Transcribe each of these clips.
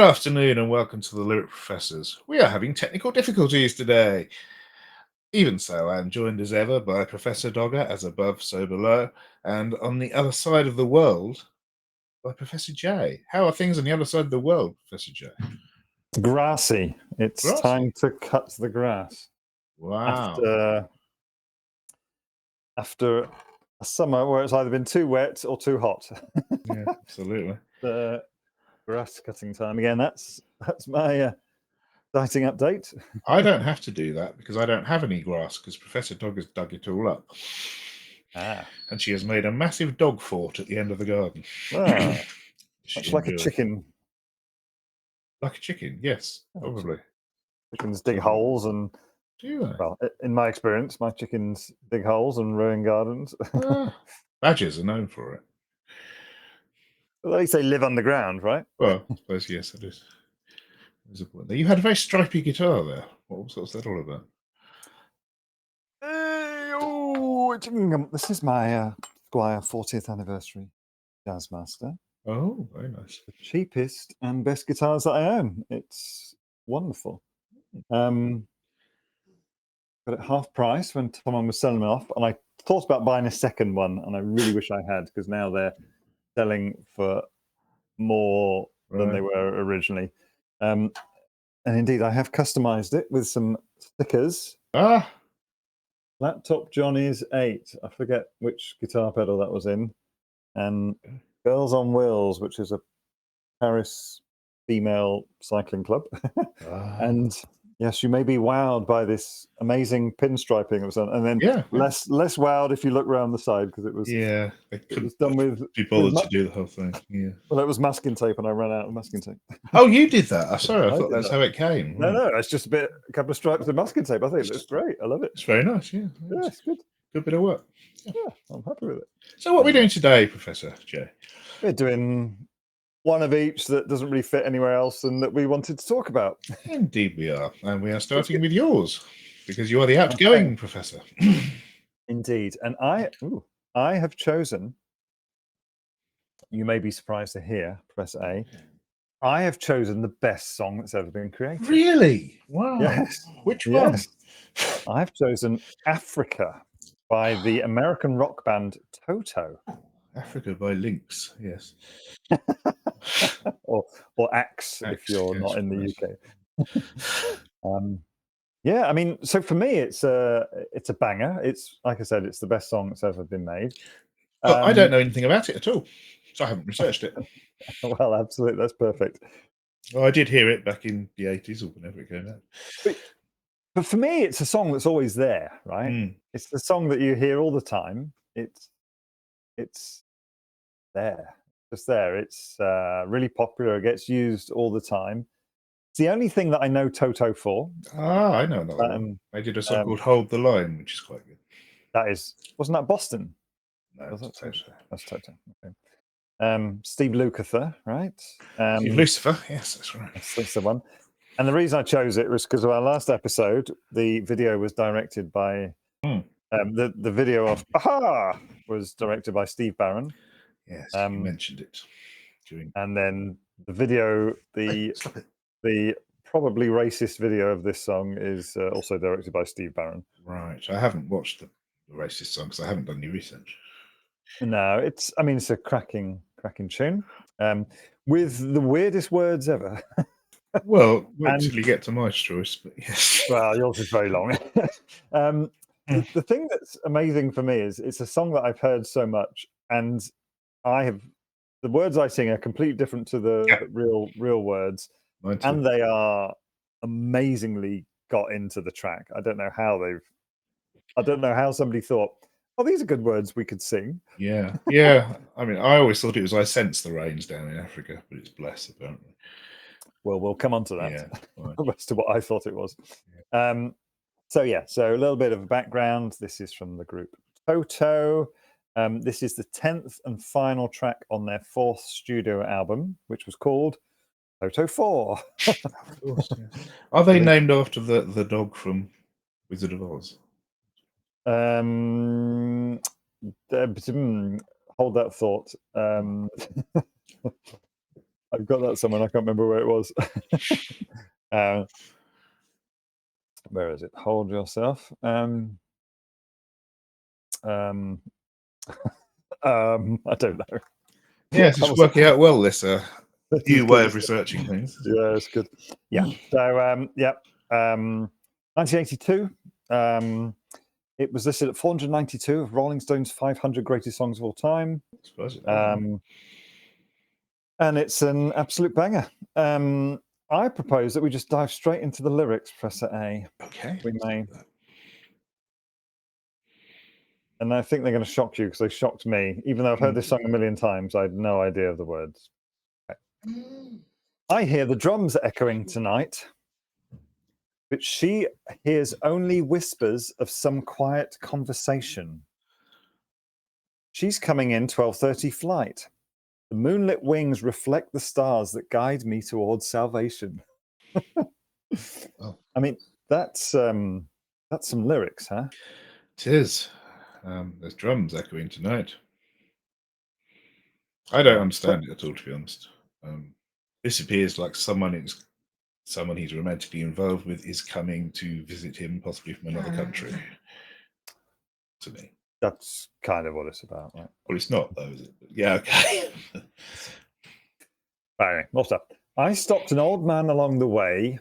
afternoon and welcome to the Lyric Professors. We are having technical difficulties today. Even so, I am joined as ever by Professor Dogger, as above, so below, and on the other side of the world by Professor J. How are things on the other side of the world, Professor J? Grassy. It's Grassy. time to cut the grass. Wow. After a summer where it's either been too wet or too hot. Yeah, absolutely. The grass cutting time again. That's my exciting update. I don't have to do that because I don't have any grass because Professor Dog has dug it all up. And she has made a massive dog fort at the end of the garden. Much like a chicken. Like a chicken, yes, probably. Chickens dig holes and... Do they? Well, in my experience, my chickens dig holes and ruin gardens. Badgers are known for it. Well, at least they live underground, right? Well, I suppose, yes, it is. There's a point there. You had a very stripy guitar there. What's that all about? This is my Squire 40th anniversary Jazzmaster. Oh, very nice. The cheapest and best guitars that I own. It's wonderful. Got it half price when someone was selling them off, and I thought about buying a second one, and I really wish I had, because now they're selling for more than they were originally. And indeed, I have customized it with some stickers. Laptop Johnny's 8. I forget which guitar pedal that was in. And Girls on Wheels, which is a Paris female cycling club. And yes, you may be wowed by this amazing pinstriping. And then less wowed if you look around the side, because it was it was done with people to do the whole thing. Yeah. Well, it was masking tape, and I ran out of masking tape. Oh, you did that? I'm sorry, I thought that's how it came. No, it's just a couple of stripes of masking tape. I think it looks great. I love it. It's very nice. Yeah, it's good. Good bit of work. Yeah, I'm happy with it. So, what are we doing today, Professor J? We're doing one of each that doesn't really fit anywhere else and that we wanted to talk about. Indeed we are. And we are starting with yours, because you are the outgoing professor. Indeed. And I have chosen, you may be surprised to hear, Professor A, I have chosen the best song that's ever been created. Really? Wow. Yes. Which one? Yes. I've chosen Africa by the American rock band TOTO. Africa by Lynx, yes. or Axe, if you're not in the UK. Yeah, I mean, so for me, it's a banger. It's, like I said, it's the best song that's ever been made. Well, I don't know anything about it at all, so I haven't researched it. Well, absolutely, that's perfect. Well, I did hear it back in the 80s or whenever it came out. But for me, it's a song that's always there, right? It's the song that you hear all the time. It's there, just there. It's really popular. It gets used all the time. It's the only thing that I know TOTO for. I know another one. They did a song called "Hold the Line," which is quite good. Wasn't that Boston? No, that's TOTO. That's TOTO. Okay. Steve Lukather, right? Steve Lucifer, yes, that's right. That's the one. And the reason I chose it was because of our last episode. The video was directed by the video of Aha was directed by Steve Barron. Yes, you mentioned it. And then the video, the probably racist video of this song is also directed by Steve Barron. Right. I haven't watched the racist song because I haven't done any research. No, it's a cracking tune with the weirdest words ever. Well, wait until you get to my choice, but yes. Well, yours is very long. The thing that's amazing for me is it's a song that I've heard so much, and the words I sing are completely different to the real words, and they are amazingly got into the track. I don't know how somebody thought, oh, these are good words we could sing. Yeah. I mean, I always thought it was "I Sense the Rains" down in Africa, but it's "Bless," apparently. Well, we'll come on to that. Yeah, as to what I thought it was. So a little bit of background. This is from the group TOTO. This is the 10th and final track on their 4th studio album, which was called TOTO 4. Of course, yes. Are they named after the dog from Wizard of Oz? Hold that thought. I've got that somewhere. I can't remember where it was. Where is it? Hold yourself. I don't know. Yes, That it's was working out well, this this is new good. way of researching things. Yeah, it's good. Yeah. So, 1982. It was listed at 492 of Rolling Stone's 500 greatest songs of all time. I suppose it And it's an absolute banger. I propose that we just dive straight into the lyrics, Professor A. okay. We may. And I think they're going to shock you because they shocked me. Even though I've heard this song a million times, I had no idea of the words. I hear the drums echoing tonight, but she hears only whispers of some quiet conversation. She's coming in 12:30 flight. The moonlit wings reflect the stars that guide me towards salvation. Oh. I mean, that's some lyrics, huh? It is. There's drums echoing tonight. I don't understand it at all, to be honest. This appears like someone he's romantically involved with is coming to visit him, possibly from another country. To me, That's kind of what it's about, right? well, it's not though, is it? Yeah, okay. Anyway, more stuff. I stopped an old man along the way,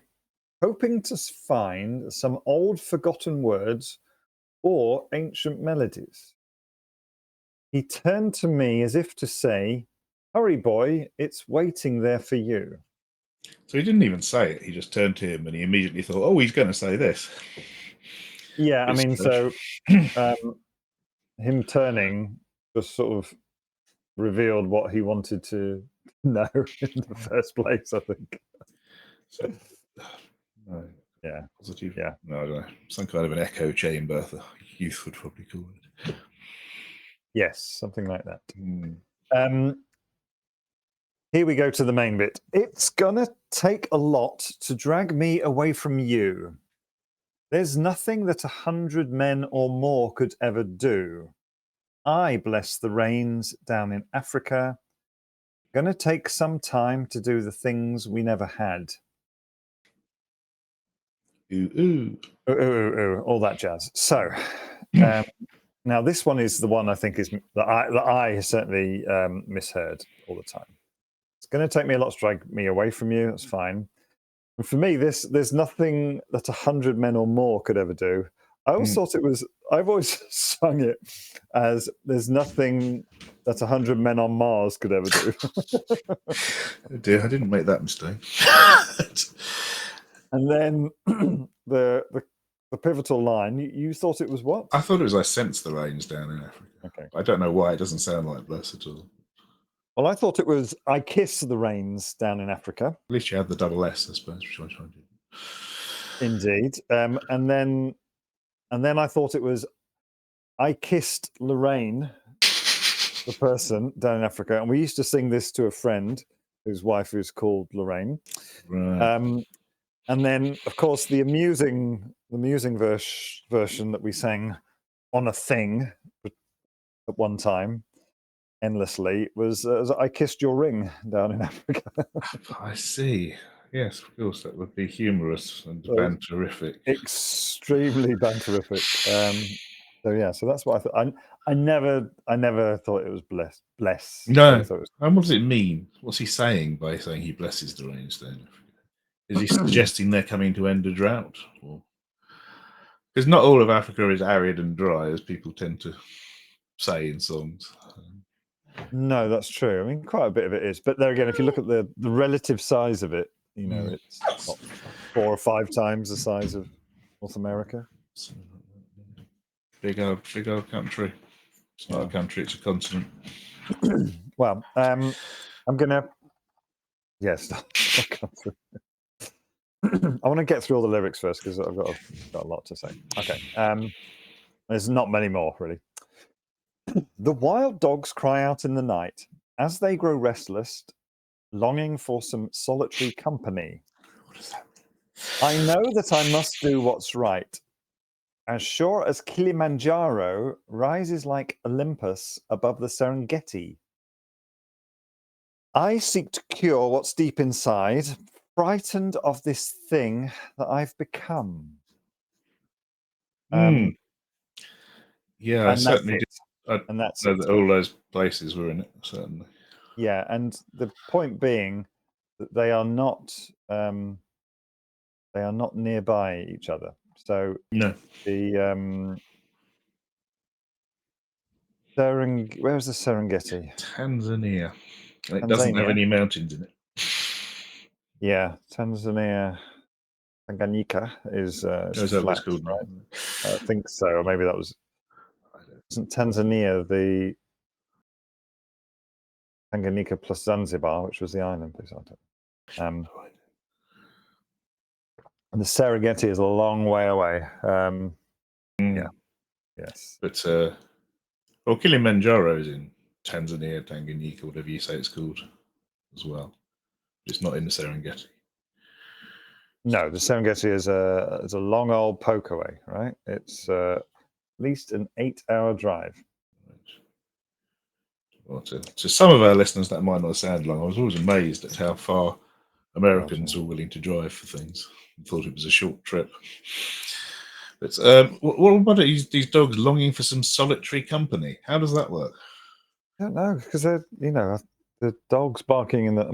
hoping to find some old forgotten words or ancient melodies. He turned to me as if to say, "Hurry, boy, it's waiting there for you." So he didn't even say it. He just turned to him, and he immediately thought, "Oh, he's going to say this." Yeah, I It's mean, strange. so him turning just sort of revealed what he wanted to know in the first place, I think. So, no, Yeah. positive. Yeah. No, I don't know. Some kind of an echo chamber, the youth would probably call it. Yes, something like that. Hmm. Here we go to the main bit. It's gonna take a lot to drag me away from you. There's nothing that 100 men or more could ever do. I bless the rains down in Africa. Gonna take some time to do the things we never had. Ooh, ooh. Ooh, ooh, ooh, ooh, all that jazz. So, now this one is the one I think is that I certainly misheard all the time. It's going to take me a lot to drag me away from you. That's fine. And for me, there's nothing that 100 men or more could ever do. I always thought it was. I've always sung it as "There's nothing that 100 men on Mars could ever do." Oh dear, I didn't make that mistake. And then the pivotal line. You thought it was what? I thought it was "I sense the rains down in Africa." Okay. I don't know why it doesn't sound like "bless" at all. Well, I thought it was "I kiss the rains down in Africa." At least you had the double S, I suppose, which I tried to do. Indeed. And then I thought it was "I kissed Lorraine," the person down in Africa, and we used to sing this to a friend whose wife is called Lorraine. Right. And then, of course, the amusing version that we sang on a thing at one time endlessly was "I kissed your ring" down in Africa. I see. Yes, of course, that would be humorous and So it's banterific. extremely banterific. So yeah, so that's what I thought. I never thought it was bless. I No. always thought it was And what does it mean? What's he saying by saying he blesses the rains down in Africa? Is he suggesting they're coming to end a drought? Because not all of Africa is arid and dry, as people tend to say in songs. No, that's true. I mean, quite a bit of it is, but there again, if you look at the relative size of it, it's what, 4 or 5 times the size of North America. Big old country. It's not a country; it's a continent. Well, I'm gonna yes, I want to get through all the lyrics first because I've got a lot to say. Okay, there's not many more really. The wild dogs cry out in the night as they grow restless, longing for some solitary company. What does that mean? I know that I must do what's right. As sure as Kilimanjaro rises like Olympus above the Serengeti. I seek to cure what's deep inside, frightened of this thing that I've become. Hmm. Yeah, I And that's certainly it. did. I And that's know it. that all those places were in it, certainly. Yeah, and the point being that they are not nearby each other. So No. the where's the Serengeti? Tanzania. And it doesn't have Tanzania. any mountains in it. Yeah, Tanzania. Tanganyika is Is that what it's flat, called now? right? I think so. Or maybe that wasn't Tanzania the Tanganyika plus Zanzibar, which was the island. And the Serengeti is a long way away. Yeah. Yes. But well, Kilimanjaro is in Tanzania, Tanganyika, whatever you say it's called, as well. It's not in the Serengeti. No, the Serengeti is a long old poke away, right? It's at least an 8-hour drive. Well, to some of our listeners, that might not sound long. I was always amazed at how far Americans were willing to drive for things. I thought it was a short trip. But what about these dogs longing for some solitary company? How does that work? I don't know, because they're, the dogs barking in the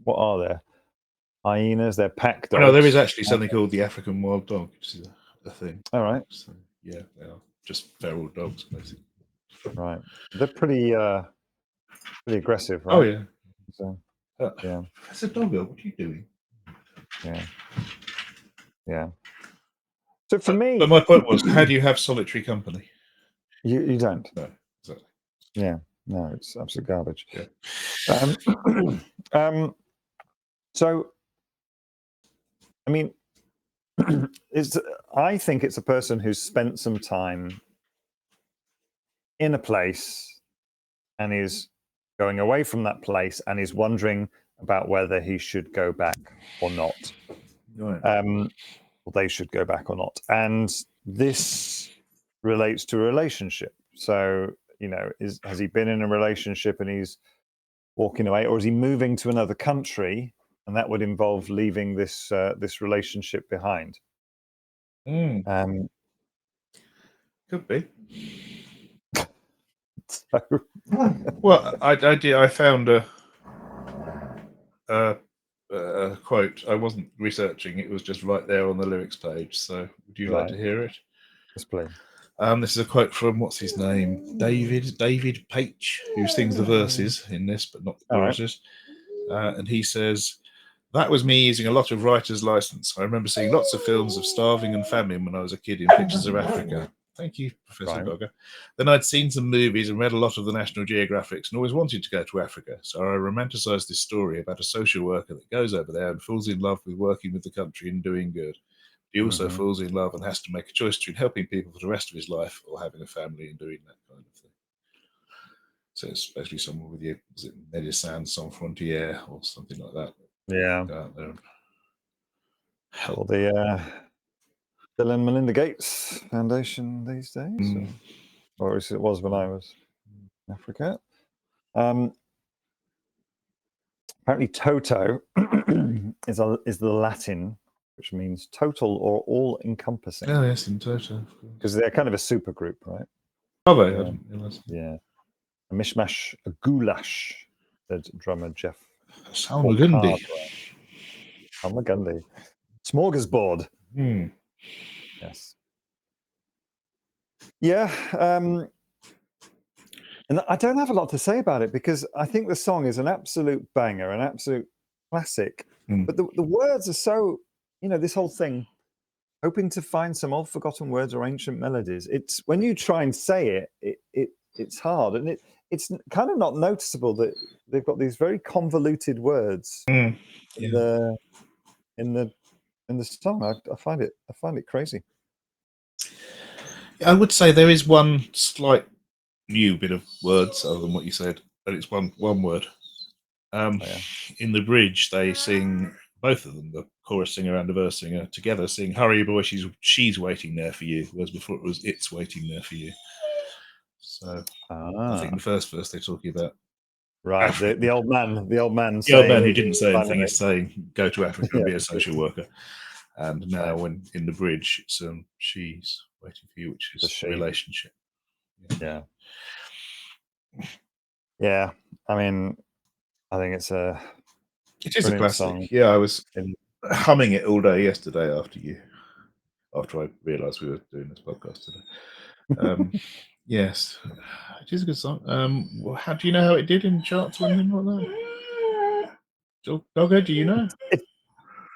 what are there? Hyenas, they're pack dogs. No, there is actually something called the African wild dog, which is a thing. All right. So, yeah, they are just feral dogs, basically. Right. They're pretty aggressive, right? Oh, yeah. So, yeah. Professor Dogger, what are you doing? Yeah. Yeah. So for me, but my point was, how do you have solitary company? You don't. No, exactly. Yeah. No, it's absolute garbage. Yeah. So, I mean, I think it's a person who's spent some time in a place and is going away from that place and is wondering about whether he should go back or not. Right. Or they should go back or not. And this relates to a relationship. So, has he been in a relationship and he's walking away, or is he moving to another country, and that would involve leaving this relationship behind? Could be. So, well, I found a quote. I wasn't researching; it was just right there on the lyrics page. So, would you like to hear it? Yes, please. This is a quote from what's his name, David Paich, who sings the verses in this, but not the choruses. And he says, "That was me using a lot of writer's license. I remember seeing lots of films of starving and famine when I was a kid in pictures of Africa." Thank you, Professor Dogger. Then I'd seen some movies and read a lot of the National Geographics and always wanted to go to Africa. So I romanticized this story about a social worker that goes over there and falls in love with working with the country and doing good. He also falls in love and has to make a choice between helping people for the rest of his life or having a family and doing that kind of thing. So it's basically someone with you, is it Médecins Sans Frontières or something like that? Yeah. Go out there and help. Or the Bill and Melinda Gates Foundation these days, or at least it was when I was in Africa. Apparently, TOTO is the Latin, which means total or all-encompassing. Oh, yes, in TOTO. Because they're kind of a super group, right? Are they? I didn't realise. Yeah. A mishmash, a goulash, said drummer Jeff. Salmagundi. Salmagundi. Smorgasbord. Yes. Yeah. And I don't have a lot to say about it because I think the song is an absolute banger, an absolute classic. But the words are so, this whole thing, hoping to find some old forgotten words or ancient melodies. It's when you try and say it's hard, and it's kind of not noticeable that they've got these very convoluted words in the song. I find it crazy. I would say there is one slight new bit of words other than what you said, but it's one word. In the bridge, they sing, both of them, the chorus singer and the verse singer, together sing "Hurry, boy, she's waiting there for you," whereas before it was "It's waiting there for you." So I think the first verse they're talking about Right. The old man. The old man. The old man who saying, didn't say anything finally, is saying, "Go to Africa and yeah, be a social worker." And now, right. when in the bridge, it's she's waiting for you, which The is she. relationship. Yeah. Yeah. I mean, I think it's a It is a brilliant classic. song. Yeah, I was And humming it all day yesterday after I realised we were doing this podcast today. Yes, it is a good song. How do you know how it did in charts or anything like that? Doggo, do you know?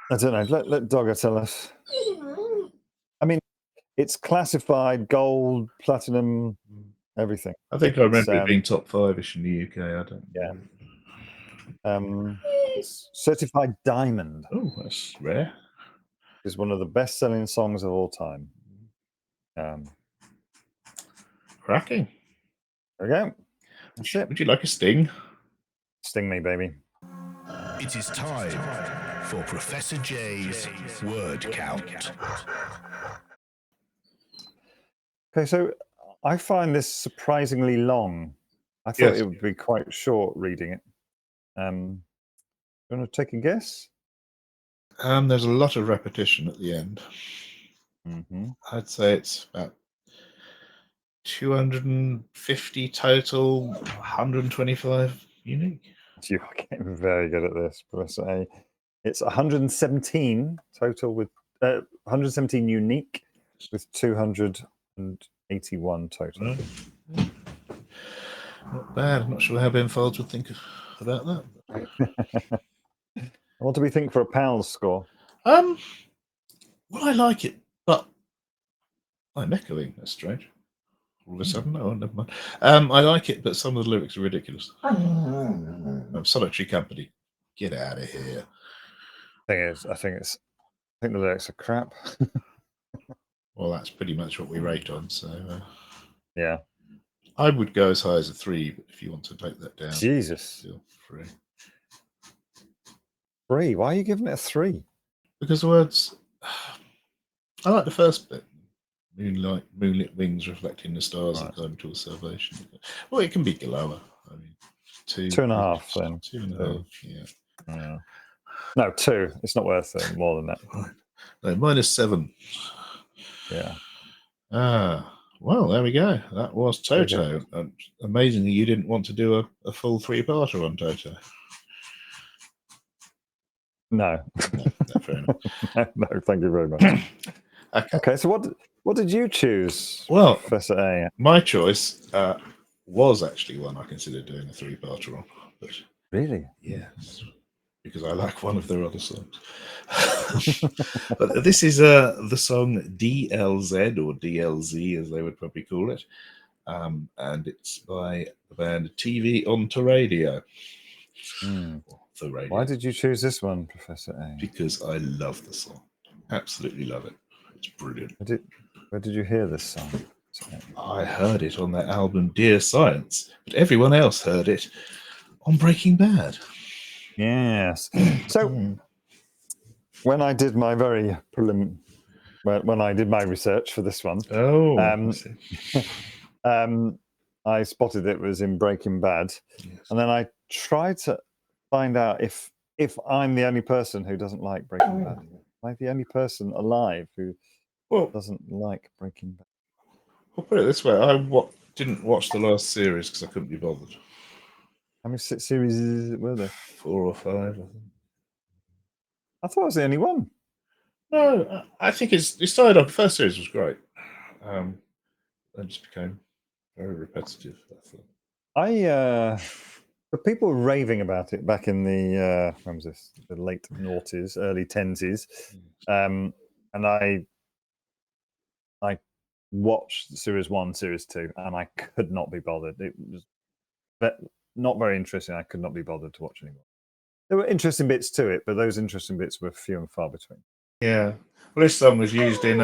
I don't know. Let Dogger tell us. I mean, it's classified gold, platinum, everything. I think I It's, remember it being top 5-ish in the UK. I don't yeah. know. It's certified diamond. Oh, that's rare. Is one of the best-selling songs of all time. Cracking. There we go. That's it. Would you like a sting? Sting me, baby. It is time for Professor J's word count. Okay, so I find this surprisingly long. I thought Yes. it would be quite short reading it. You want to take a guess? There's a lot of repetition at the end. Mm-hmm. I'd say it's about 250 total, 125 unique. You're getting very good at this, Professor A. It's 117 total with 117 unique with 281 total. Not bad. I'm not sure how Ben Folds would think about that. What do we think for a PALS score? Well, I like it, but I'm echoing. That's strange. All of a sudden, oh, never mind. I like it, but some of the lyrics are ridiculous. Solitary Company, get out of here. I think the lyrics are crap. Well, that's pretty much what we rate on. So, Yeah. I would go as high as a 3, but if you want to take that down, Jesus. feel free. 3. Why are you giving it a 3? Because the words, I like the first bit. Moonlit wings reflecting the stars that climb towards salvation. Well, it can be lower. I mean, 2.5 then. 2.5. Yeah. No, 2. It's not worth it more than that. No, -7. Yeah. Well, there we go. That was Toto. And amazingly, you didn't want to do a full 3-parter on Toto. No. No, fair enough. No, thank you very much. Okay, so what did you choose? Well, Professor A. My choice was actually one I considered doing a 3-parter on. But really? Yes, because I like one of their other songs. But this is the song DLZ, or DLZ as they would probably call it. And it's by the band TV on to Radio. The radio. Why did you choose this one, Professor A? Because I love the song. Absolutely love it. It's brilliant. Where did you hear this song? I heard it on their album Dear Science, but everyone else heard it on Breaking Bad. Yes. So when I did my when I did my research for this one, I spotted it was in Breaking Bad, and then I tried to find out if I'm the only person who doesn't like Breaking Bad. Am I the only person alive who doesn't like Breaking Bad? I'll put it this way: I didn't watch the last series because I couldn't be bothered. How many series were there? 4 or 5, I think. I thought it was the only one. No, I think it started off. The first series was great. Then just became very repetitive. The people were raving about it back in the when was this? The late noughties, early 10s, and I watched series 1, series 2, and I could not be bothered. It was not very interesting. I could not be bothered to watch anymore. There were interesting bits to it, but those interesting bits were few and far between. Yeah. Well, this song was used in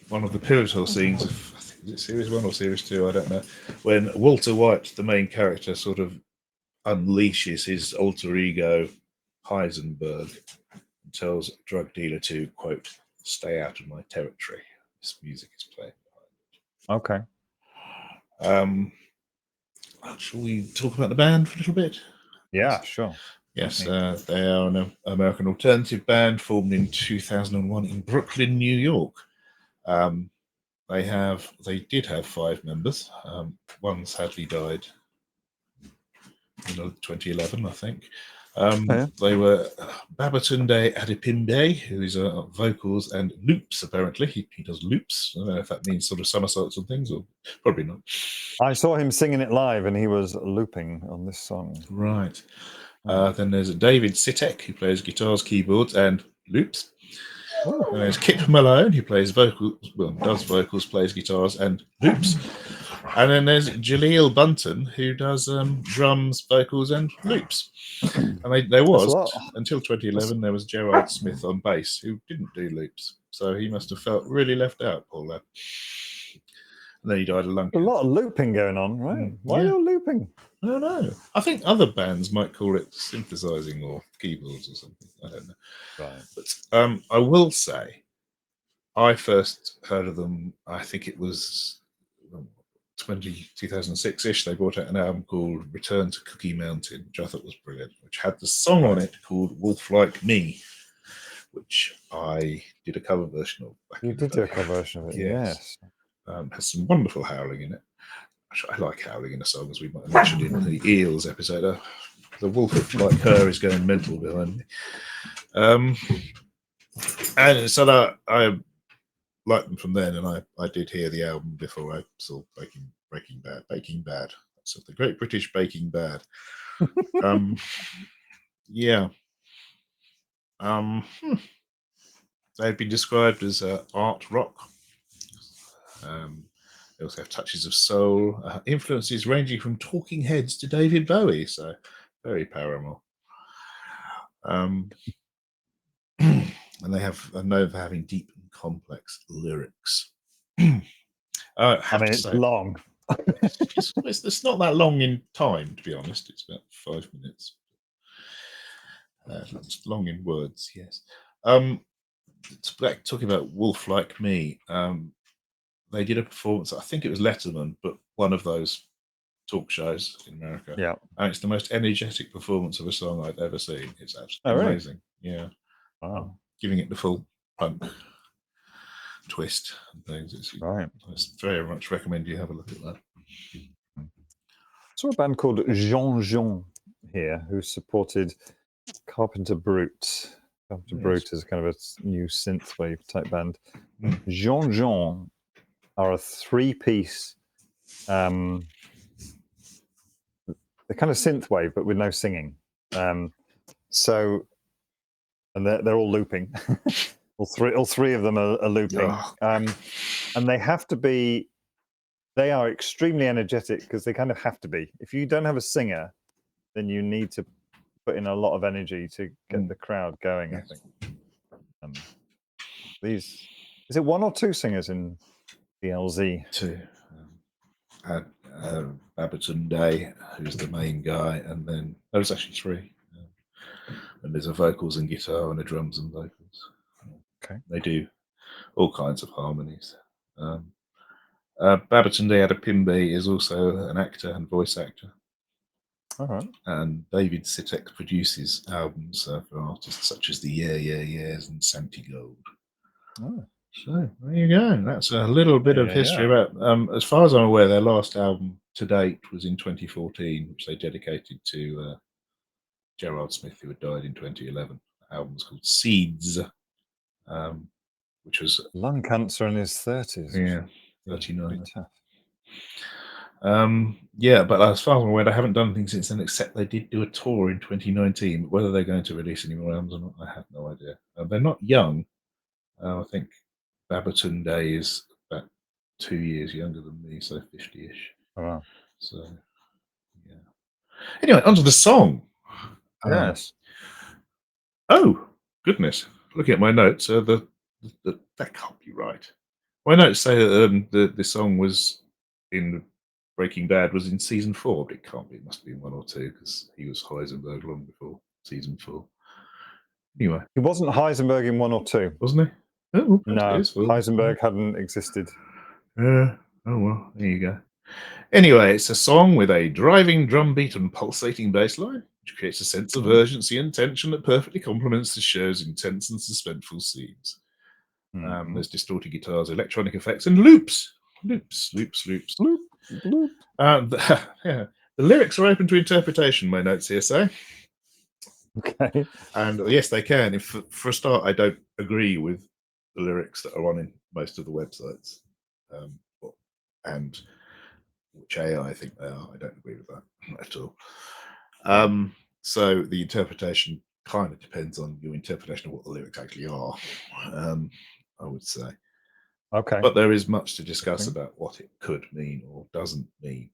one of the pivotal scenes of, I think, is it series 1 or series 2? I don't know. When Walter White, the main character, sort of unleashes his alter ego, Heisenberg, and tells a drug dealer to, quote, "Stay out of my territory." This music is playing behind it. Okay. Shall we talk about the band for a little bit? Yeah, sure. Yes, Definitely. they are an American alternative band formed in 2001 in Brooklyn, New York. They did have 5 members. One sadly died in 2011, I think. Yeah. They were Babatunde Adipinde, who is vocals and loops, apparently. He does loops. I don't know if that means sort of somersaults and things, or probably not. I saw him singing it live, and he was looping on this song. Right. Then there's David Sitek, who plays guitars, keyboards, and loops. Oh. And there's Kip Malone, who plays vocals, does vocals, plays guitars, and loops. And then there's Jaleel Bunton, who does drums, vocals, and loops. And there was, until 2011, there was Gerard Smith on bass, who didn't do loops. So he must have felt really left out, poor lad. And then he died of lung cancer. A lot of looping going on, right? Why are you looping? I don't know. I think other bands might call it synthesizing or keyboards or something. I don't know. Right. But I will say, I first heard of them, I think it was 2006-ish. They brought out an album called Return to Cookie Mountain, which I thought was brilliant, which had the song on it called Wolf Like Me, which I did a cover version of. You did do a cover version of it, yes. Has some wonderful howling in it. I like howling in a song, as we might have mentioned in the Eels episode. The wolf like her is going mental behind me. And so that I liked them from then, and I did hear the album before I saw Breaking Bad. That's the Great British Baking Bad. Yeah. They've been described as art rock. They also have touches of soul, influences ranging from Talking Heads to David Bowie, so very Paramore. And they are known for having deep and complex lyrics. It's long. It's not that long in time, to be honest. It's about 5 minutes. It's long in words, yes. Talking about Wolf Like Me, they did a performance, I think it was Letterman, but one of those talk shows in America. Yeah. And it's the most energetic performance of a song I've ever seen. It's absolutely amazing. Really? Yeah. Wow. Giving it the full punk twist and things. I very much recommend you have a look at that. I saw a band called Jean Jean here, who supported Carpenter Brute. Carpenter Brute is kind of a new synthwave type band. Jean Jean are a 3-piece, they're kind of synthwave, but with no singing. So, and they're all looping. all three of them are looping. And they have to be, they are extremely energetic because they kind of have to be. If you don't have a singer, then you need to put in a lot of energy to get the crowd going, I think. Is it 1 or 2 singers in DLZ? 2. Babatunde, who's the main guy, and then there's actually 3. And there's a vocals and guitar and a drums and vocals. Okay. They do all kinds of harmonies. Babatunde Adipimbe is also an actor and voice actor. All right. And David Sitek produces albums for artists such as the Yeah Yeah Yeahs and Santi Gold. Oh. So there you go. That's a little bit of history about. As far as I'm aware, their last album to date was in 2014, which they dedicated to Gerard Smith, who had died in 2011. The album was called Seeds, which was lung cancer in his 30s. Yeah, 39. Tough. But as far as I'm aware, they haven't done anything since then, except they did do a tour in 2019. Whether they're going to release any more albums or not, I have no idea. They're not young. I think Babatunde is about 2 years younger than me, so 50-ish. Oh, wow. So, yeah. Anyway, onto the song. Yes. Oh, goodness. Looking at my notes, that can't be right. My notes say that the song was in Breaking Bad was in season 4, but it can't be. It must be in 1 or 2 because he was Heisenberg long before season 4. Anyway, he wasn't Heisenberg in 1 or 2, wasn't he? Oh, no, Heisenberg hadn't existed. Oh well, there you go. Anyway, it's a song with a driving drum beat and pulsating bass line. which creates a sense of urgency and tension that perfectly complements the show's intense and suspenseful scenes. There's distorted guitars, electronic effects, and loops. Loops. Bloop, bloop. Yeah. The lyrics are open to interpretation, my notes here say. Okay. And yes, they can. If for a start, I don't agree with the lyrics that are on in most of the websites, and which AI I think they are. I don't agree with that at all. So the interpretation kind of depends on your interpretation of what the lyrics actually are. I would say. Okay. But there is much to discuss about what it could mean or doesn't mean.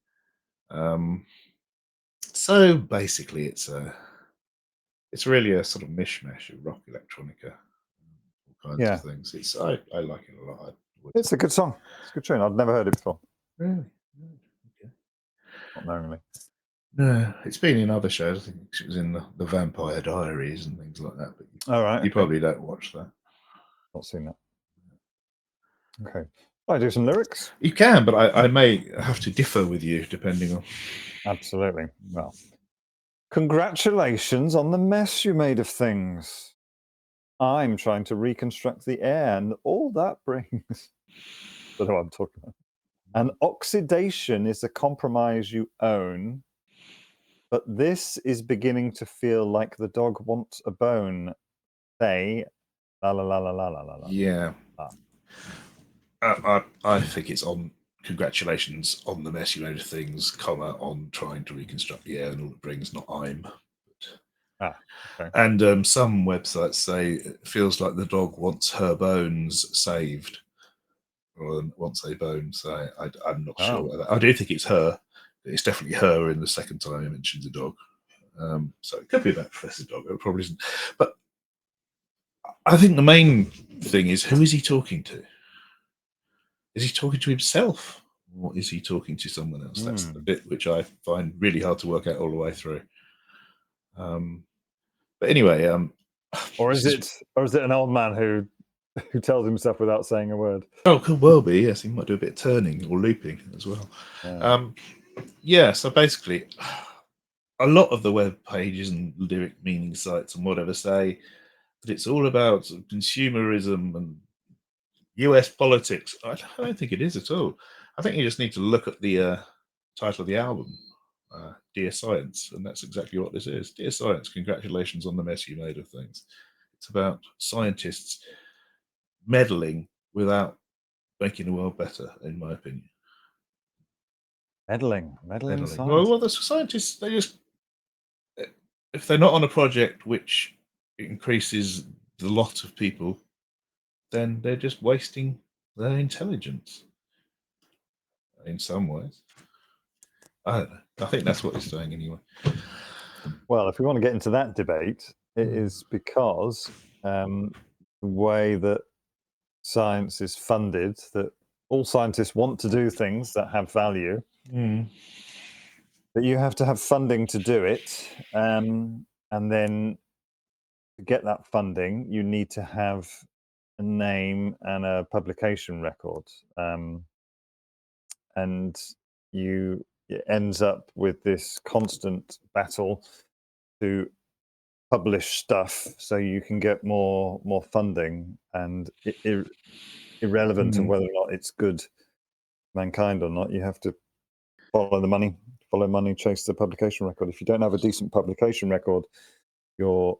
So basically, it's really a sort of mishmash of rock electronica, all kinds of things. I like it a lot. It's a good song. It's a good tune. I've never heard it before. Really? Okay. Not knowingly. No, it's been in other shows. I think it was in the Vampire Diaries and things like that. But All right. you probably don't watch that. Not seen that. Okay. I do some lyrics. You can, but I may have to differ with you depending on. Absolutely. Well, congratulations on the mess you made of things. I'm trying to reconstruct the air and all that brings. Don't know what I'm talking about. And oxidation is a compromise you own, but this is beginning to feel like the dog wants a bone. Say, la la la la la la la. Yeah. I think it's on congratulations on the mess you made of things, comma, on trying to reconstruct the air and all it brings, not I'm. Okay. And some websites say it feels like the dog wants her bones saved, or wants a bone. So I'm not sure about that. I do think it's her. It's definitely her in the second time he mentions a dog. So it could be about Professor Dog. It probably isn't. But I think the main thing is, who is he talking to? Is he talking to himself, or is he talking to someone else? That's the bit which I find really hard to work out all the way through. But anyway, or is it an old man who tells himself without saying a word? Oh, could well be. Yes, he might do a bit of turning or looping as well. So basically, a lot of the web pages and lyric meaning sites and whatever say that it's all about consumerism and US politics. I don't think it is at all. I think you just need to look at the title of the album, Dear Science, and that's exactly what this is. Dear Science, congratulations on the mess you made of things. It's about scientists meddling without making the world better, in my opinion. Meddling science. Well, the scientists, they just, if they're not on a project which increases the lot of people, then they're just wasting their intelligence in some ways. I don't know. I think that's what it's doing anyway. Well, if we want to get into that debate, it is because the way that science is funded, that all scientists want to do things that have value, but you have to have funding to do it. And then to get that funding, you need to have a name and a publication record. And it ends up with this constant battle to publish stuff so you can get more funding, and irrelevant of whether or not it's good mankind or not, you have to follow money, chase the publication record. If you don't have a decent publication record, your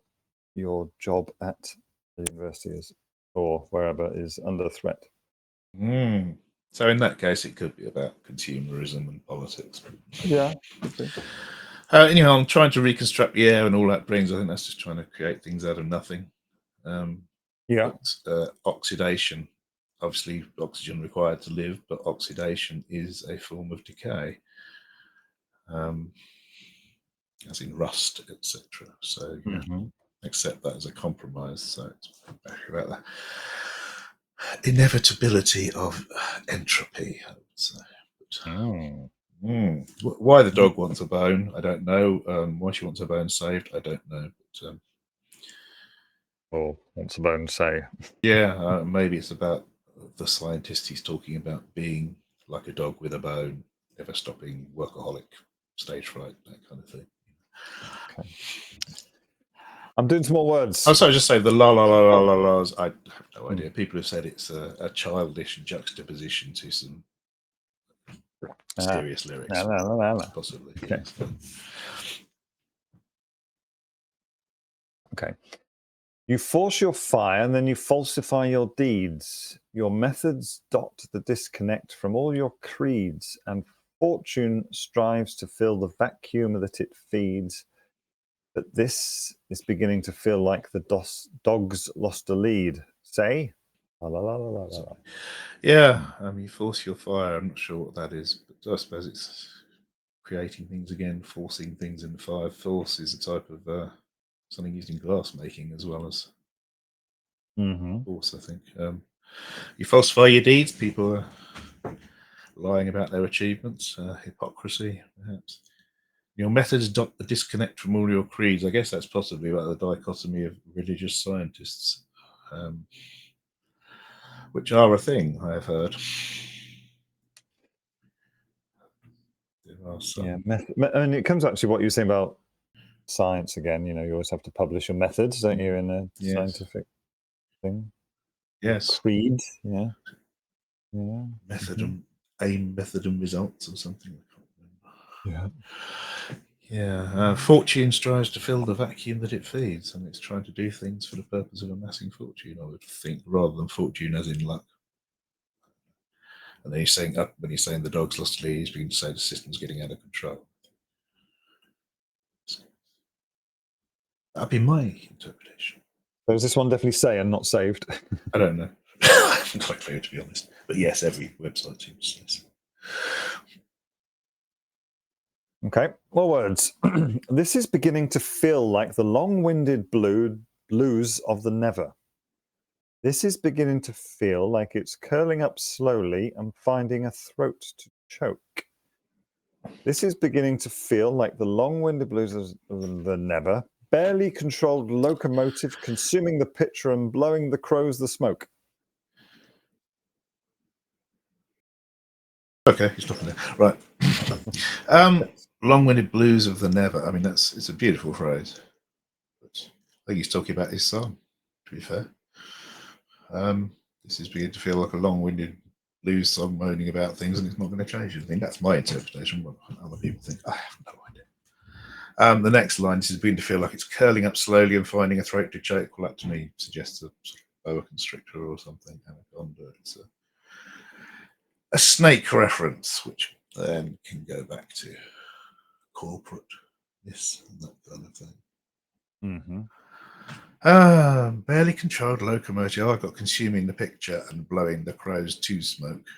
job at the university is, or wherever, is under threat. So in that case, it could be about consumerism and politics. Yeah. Anyhow, I'm trying to reconstruct the air and all that brings. I think that's just trying to create things out of nothing. Oxidation. Obviously, oxygen required to live, but oxidation is a form of decay, as in rust, etc. So accept that as a compromise. So it's about that inevitability of entropy, I would say. Why the dog wants a bone, I don't know. Why she wants her bone saved, I don't know. But, or wants a bone say. Yeah, maybe it's about the scientist he's talking about being like a dog with a bone, never stopping, workaholic, stage fright, that kind of thing. Okay. I'm doing some more words. I'm sorry, just say the la la la la la la's. I have no idea. People have said it's a childish juxtaposition to some mysterious lyrics. La, la, la, la. Possibly. Okay. Yes. Okay. You force your fire and then you falsify your deeds. Your methods dot the disconnect from all your creeds, and fortune strives to fill the vacuum that it feeds. But this is beginning to feel like the dogs lost a lead. Say? La, la, la, la, la, la. Yeah, you force your fire. I'm not sure what that is, but I suppose it's creating things again, forcing things in the fire. Force is a type of something used in glass making as well as force, I think. You falsify your deeds, people are lying about their achievements, hypocrisy, perhaps. Your methods dot the disconnect from all your creeds. I guess that's possibly about the dichotomy of religious scientists, which are a thing, I have heard. There are some. Yeah, and it comes back to what you were saying about science again. You know, you always have to publish your methods, don't you, in a Yes. scientific thing? Yes. Creed, yeah. Yeah. Method and aim, method and results, or something. I can't remember. Yeah. Yeah. Fortune strives to fill the vacuum that it feeds, and it's trying to do things for the purpose of amassing fortune, I would think, rather than fortune as in luck. And then he's saying, when he's saying the dog's lost a lead, he's beginning to say the system's getting out of control. That'd be my interpretation. So is this one definitely say and not saved? I don't know. I'm quite clear, to be honest. But yes, every website seems to say. Okay, more words. This is beginning to feel like the long-winded blues of the never. This is beginning to feel like it's curling up slowly and finding a throat to choke. This is beginning to feel like the long-winded blues of the never, barely controlled locomotive consuming the picture and blowing the crows the smoke. Okay, he's stopping there. Right. Long-winded blues of the never. I mean, it's a beautiful phrase. But I think he's talking about his song, to be fair. This is beginning to feel like a long-winded blues song moaning about things, and it's not going to change anything. That's my interpretation. What other people think, I have no idea. The next line, this is beginning to feel like it's curling up slowly and finding a throat to choke. Well, that to me suggests a boa constrictor or something. Anaconda. It's a snake reference, which then can go back to corporate this and that kind of thing. Barely controlled locomotive. I got consuming the picture and blowing the crows to smoke.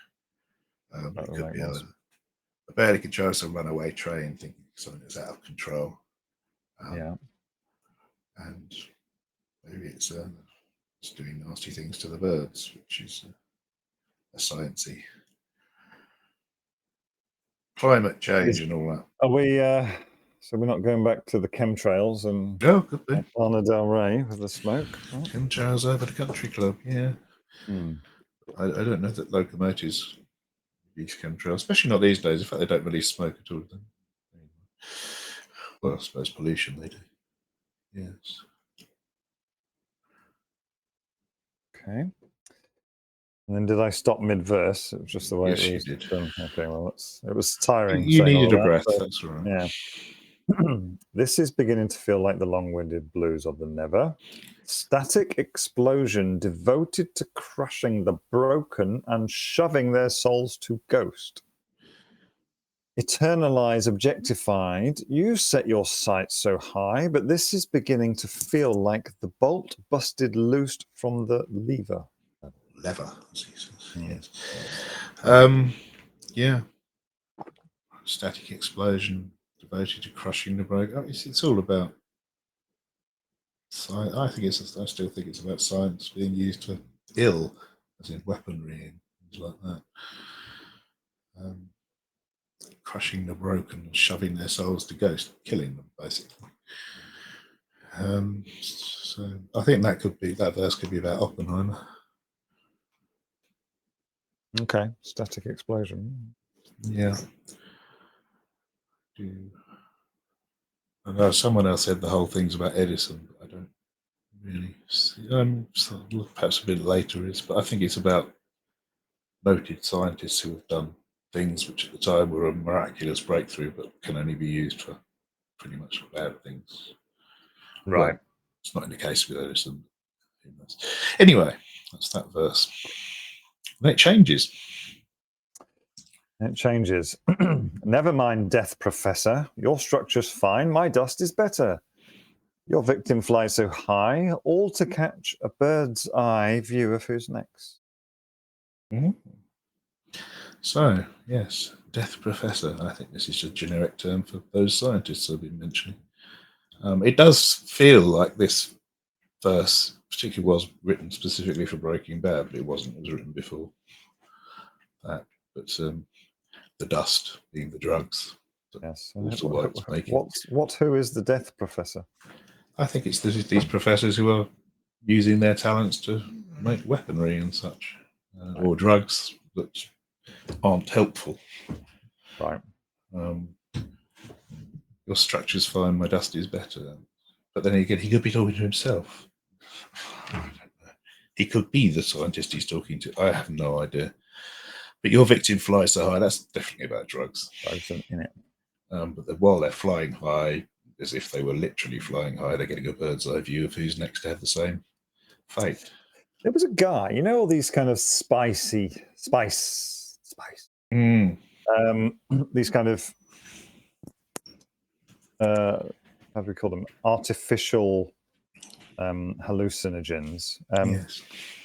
It could be a barely controlled some runaway train, thinking something that's out of control. Yeah. And maybe it's doing nasty things to the birds, which is a sciencey. Climate change and all that. Are we? So we're not going back to the chemtrails and Could be. Lana Del Rey with the smoke. Right? Chemtrails over the country club. Yeah. I don't know that locomotives use chemtrails, especially not these days. In fact, they don't release smoke at all. Well, I suppose pollution they do. Yes. Okay. And then did I stop mid-verse? It was just the way Yes, it you was did. done. Okay, well, it was tiring. You saying needed all a that, breath. so, That's right. yeah. This is beginning to feel like the long-winded blues of the never. Static explosion devoted to crushing the broken and shoving their souls to ghost. Eternalized, objectified, you set your sights so high, but this is beginning to feel like the bolt busted loose from the lever. Lever, as he says. Yes. Yeah. Static explosion devoted to crushing the broken. Oh, it's all about science. I still think it's about science being used for ill, as in weaponry and things like that. Crushing the broken, shoving their souls to ghost, killing them, basically. So I think that verse could be about Oppenheimer. Okay, static explosion. Yeah. I know someone else said the whole thing's about Edison, but I don't really see. Perhaps a bit later is, but I think it's about noted scientists who have done things which at the time were a miraculous breakthrough, but can only be used for pretty much bad things. Right. Well, it's not in the case with Edison. Anyway, that's that verse. And it changes. It changes. Never mind, death professor. Your structure's fine. My dust is better. Your victim flies so high, all to catch a bird's eye view of who's next. Mhm. So, yes, death professor. I think this is a generic term for those scientists I've been mentioning. It does feel like this verse particularly was written specifically for Breaking Bad, but it wasn't. It was written before that. But the dust being the drugs that Yes. Walter White's making. Who is the death professor? I think it's these professors who are using their talents to make weaponry and such, or drugs that aren't helpful. Right. Your structure's fine, my dust is better. But then again, he could be talking to himself. I don't know. He could be the scientist he's talking to. I have no idea. But your victim flies so high, that's definitely about drugs. Drugs in it. But while they're flying high, as if they were literally flying high, they're getting a bird's eye view of who's next to have the same fate. There was a guy, all these kind of spice. Mm. These kind of how do we call them? Artificial hallucinogens. Yes.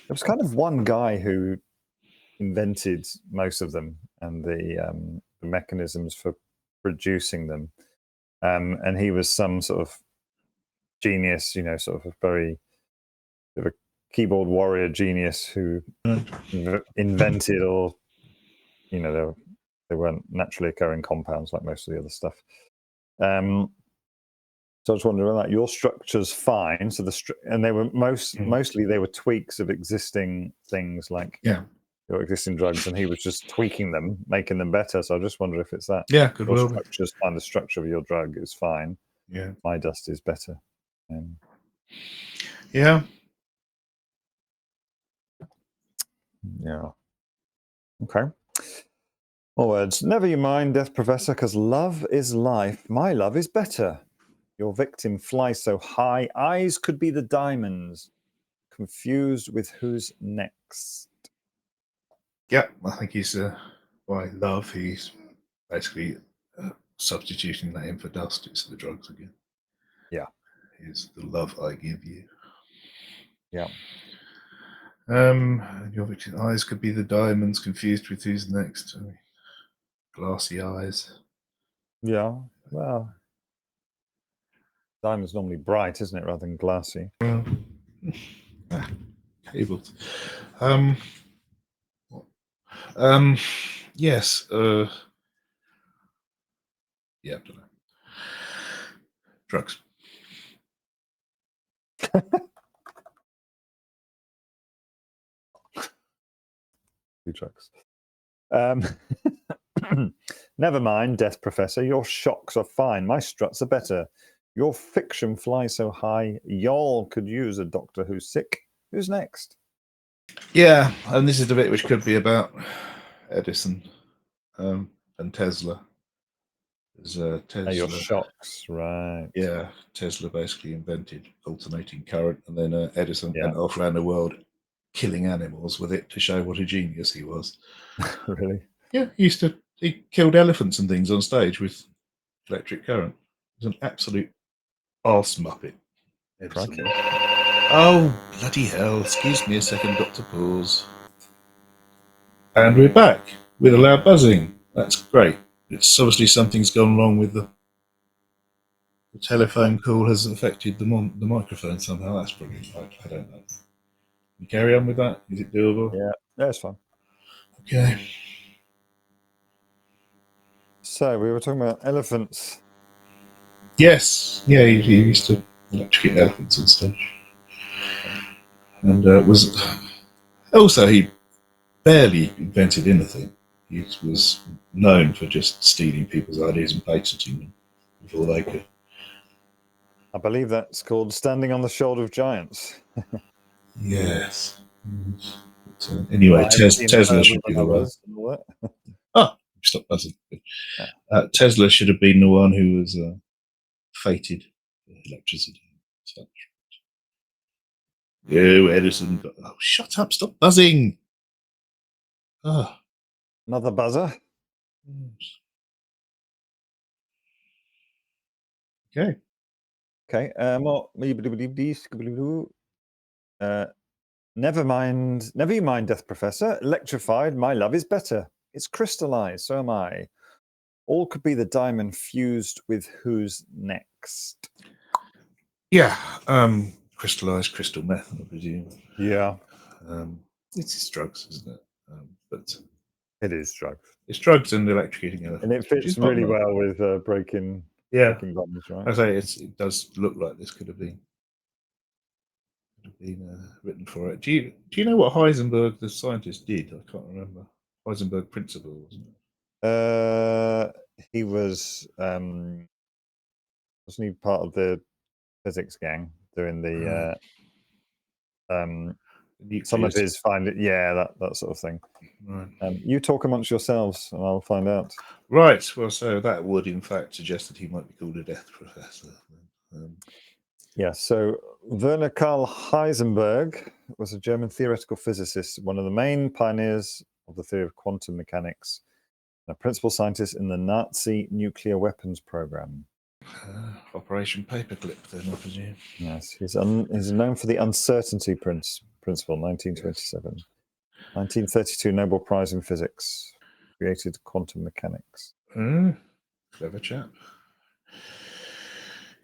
There was kind of one guy who invented most of them and the mechanisms for producing them. And he was some sort of genius, sort of a very sort of a keyboard warrior genius who invented or, they weren't naturally occurring compounds like most of the other stuff. So I was wondering about that. Your structure's fine. So and they were mostly they were tweaks of existing things like your existing drugs, and he was just tweaking them, making them better. So I just wonder if it's that. Yeah, good. Your structure's fine. The structure of your drug is fine. Yeah. My dust is better. Yeah. Yeah. Okay. More words. Never you mind, death professor, because love is life. My love is better. Your victim flies so high, eyes could be the diamonds, confused with who's next. Yeah, I think he's by love. He's basically substituting that in for dust. It's the drugs again. Yeah, is the love I give you. Yeah. Your victim's eyes could be the diamonds, confused with who's next. Glassy eyes. Yeah. Well, diamond's normally bright, isn't it, rather than glassy? Cabled. Yes. Yeah, I don't know. Drugs. Drugs. Never mind, death professor. Your shocks are fine. My struts are better. Your fiction flies so high. Y'all could use a doctor who's sick. Who's next? Yeah, and this is the bit which could be about Edison and Tesla. Tesla. Your shocks, right? Yeah, Tesla basically invented alternating current, and then Edison went off around the world killing animals with it to show what a genius he was. Really? Yeah, he killed elephants and things on stage with electric current. He was an absolute arse muppet. Oh, bloody hell. Excuse me a second, Dr. Pause. And we're back with a loud buzzing. That's great. It's obviously something's gone wrong with the telephone call has affected the microphone somehow. That's brilliant. I don't know. You carry on with that? Is it doable? Yeah, that's fine. Okay. So we were talking about elephants. Yes. Yeah, he used to electrocute elephants and stuff. And was also he barely invented anything. He was known for just stealing people's ideas and patenting them before they could. I believe that's called Standing on the Shoulder of Giants. Yes. Anyway, I haven't seen Tesla further should be than the one. others and all that. Oh, stop buzzing. Yeah. Tesla should have been the one who was fated for electricity. You, Edison. Oh, shut up. Stop buzzing. Oh. Another buzzer. Okay. Okay. Never you mind, Death Professor. Electrified, my love is better. It's crystallized, so am I. All could be the diamond fused with who's next. Yeah. Crystallized crystal meth, I presume. Yeah. It's just drugs, isn't it? But it is drugs. It's drugs and electrocuting elephants. And it fits really well with breaking bombs, right? I say it does look like this could have been written for it. Do you know what Heisenberg, the scientist, did? I can't remember. Heisenberg principle, wasn't it? He was wasn't he part of the physics gang doing the some of his that sort of thing. Right. You talk amongst yourselves and I'll find out. Right. Well, so that would in fact suggest that he might be called a death professor. Yeah, so Werner Karl Heisenberg was a German theoretical physicist, one of the main pioneers of the theory of quantum mechanics, and a principal scientist in the Nazi nuclear weapons program. Operation Paperclip, then, I presume. Yes, he's known for the uncertainty principle, 1927. Yes. 1932, Nobel Prize in Physics, created quantum mechanics. Clever chap.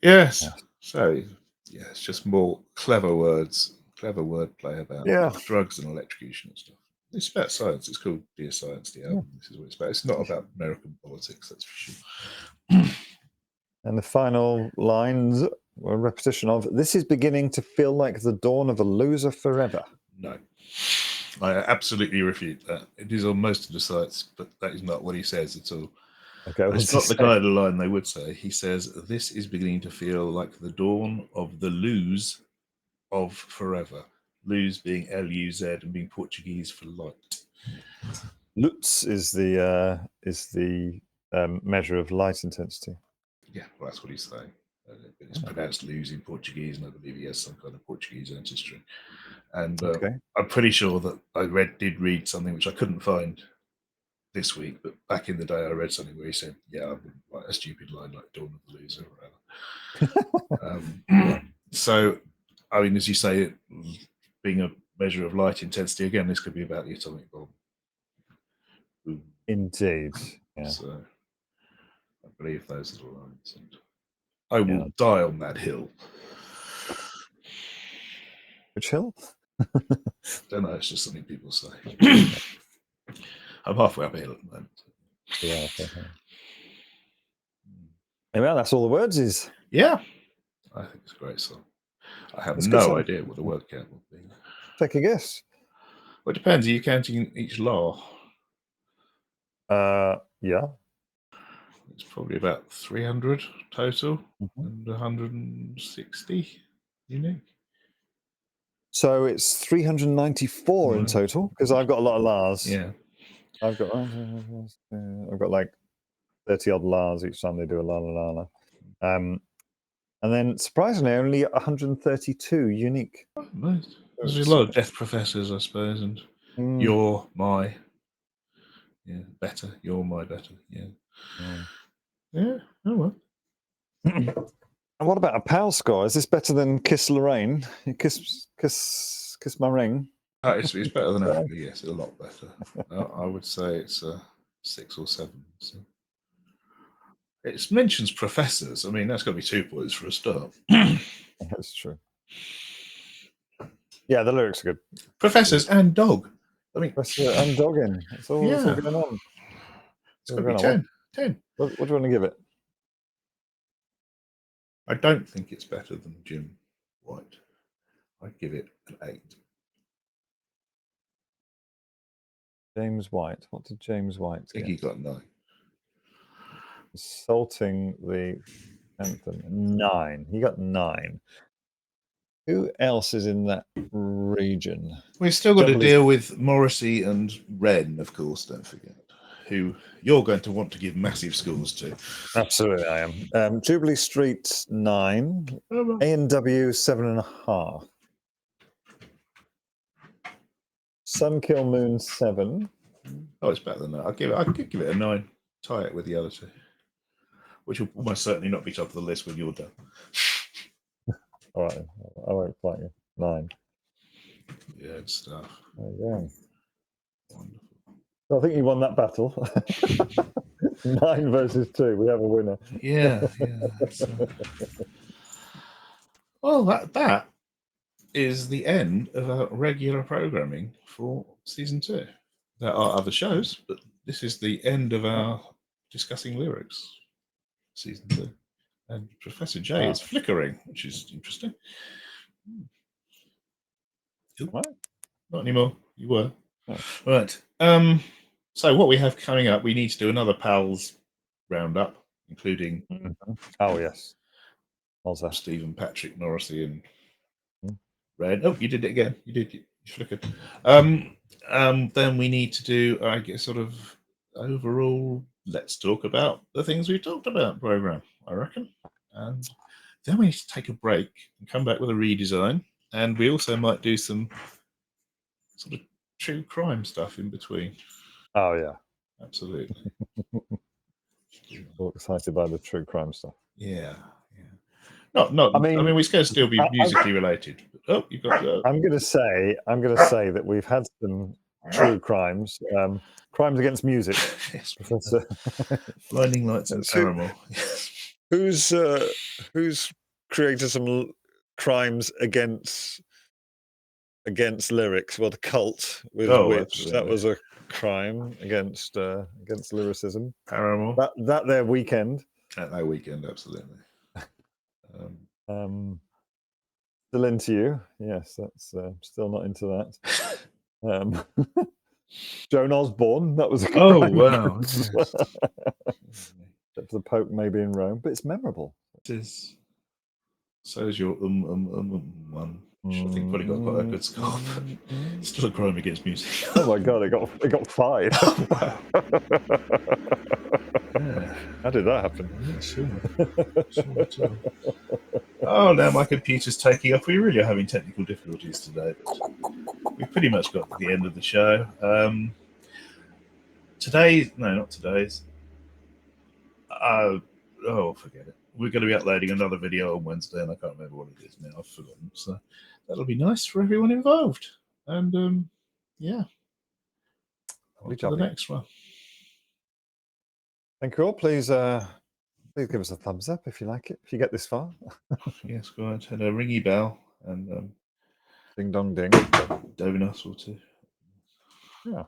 Yes. So, yeah, it's just more clever words, clever wordplay about drugs and electrocution and stuff. It's about science. It's called Dear Science, the album. This is what it's about. It's not about American politics, that's for sure. And the final lines were a repetition of, "This is beginning to feel like the dawn of a loser forever." No. I absolutely refute that. It is on most of the sites, but that is not what he says at all. Okay, it's not the kind of line they would say. He says, "This is beginning to feel like the dawn of the lose of forever." Lose being L-U-Z and being Portuguese for light. Luz is the measure of light intensity. Yeah, well, that's what he's saying. It's pronounced lose in Portuguese, and I believe he has some kind of Portuguese ancestry. And I'm pretty sure that I did read something which I couldn't find this week, but back in the day I read something where he said, "Yeah, I wouldn't write a stupid line like Dawn of the Loser or whatever." So, I mean, as you say, being a measure of light intensity, again, this could be about the atomic bomb. Boom. Indeed. Yeah. So, I believe those are the lines. And I will die on that hill. Which hill? Don't know, it's just something people say. I'm halfway up a hill at the moment. Yeah. Well, that's all the words is. Yeah. I think it's a great song. I have no idea what the word count will be. Take a guess. Well, it depends. Are you counting each law? Yeah. It's probably about 300 total and 160 unique. So it's 394 in total, because I've got a lot of Lars. Yeah. I've got like 30 odd Lars each time they do a la la la la. And then surprisingly only 132 unique. Oh, nice. There's a lot of death professors, I suppose, and you're my better. You're my better. Yeah. Yeah. Oh well. And what about a PAL score? Is this better than Kiss Lorraine? Kiss my ring. It's better than Africa. Yes, a lot better. I would say it's a 6 or 7. So. It mentions professors. I mean, that's got to be 2 points for a start. That's true. Yeah, the lyrics are good. Professors and dog. I mean, professor and dogging. It's all going on. It's got to be 10. 10. What do you want to give it? I don't think it's better than Jim White. I'd give it an 8. James White. What did James White I think he got 9. Insulting the Anthem, 9. He got 9. Who else is in that region? We've still got to Trouble is- deal with Morrissey and Wren, of course, don't forget, who you're going to want to give massive scores to. Absolutely, I am. Jubilee Street, 9. A&W, 7.5. Sunkill Moon, 7. Oh, it's better than that. I could give it a 9. Tie it with the other two, which will almost certainly not be top of the list when you're done. All right, I won't fight you. 9. Yeah, good stuff. There you go. Wonderful. So I think you won that battle. 9 versus 2. We have a winner. Yeah. Well, that is the end of our regular programming for season 2. There are other shows, but this is the end of our discussing lyrics season 2. And Professor J is flickering, which is interesting. What? Not anymore. You were. Oh. Right. So what we have coming up, we need to do another PALS roundup, including Oh, yes. What's that? Stephen, Patrick, Morrissey, and Hmm. Red. Oh, you did it again. You did. You flickered. Then we need to do, I guess, sort of overall, let's talk about the things we've talked about program, I reckon. And then we need to take a break and come back with a redesign. And we also might do some sort of true crime stuff in between. Oh, yeah. Absolutely. All excited by the true crime stuff. Yeah. Not. I mean, we can still be musically related. Oh, you've got. I'm going to say that we've had some true crimes, crimes against music. Yes. Professor. Blinding Lights and Paramore. Who's created some crimes against lyrics? Well, the Cult with Witch, that was a crime against lyricism. Paramore. That their Weekend. At their Weekend, absolutely. Still into You. Yes, that's still not into that. Joan Osborne. That was a crime. Oh wow! Yes. The Pope may be in Rome, but it's memorable. It is. So is your one. Which I think probably got quite a good score. Still a crime against music. Oh my god! It got 5. Oh, wow. Yeah. How did that happen? I'm not sure at all. Oh, now my computer's taking off. We really are having technical difficulties today. We pretty much got to the end of the show. Not today's. Forget it. We're going to be uploading another video on Wednesday, and I can't remember what it is now. I've forgotten. So that'll be nice for everyone involved. And yeah, on to the next one. Thank you all. Please give us a thumbs up if you like it. If you get this far. Yes, go ahead. And a ringy bell and ding dong ding. Donuts or two. Yeah.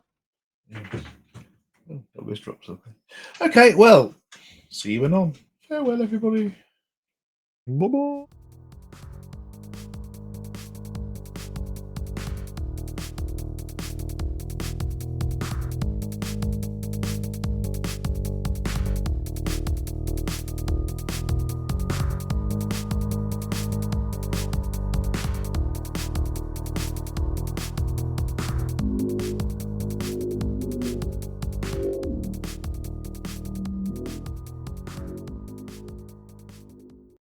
Oh, always drops something. Okay, well, see you anon. Farewell, everybody. Bye-bye.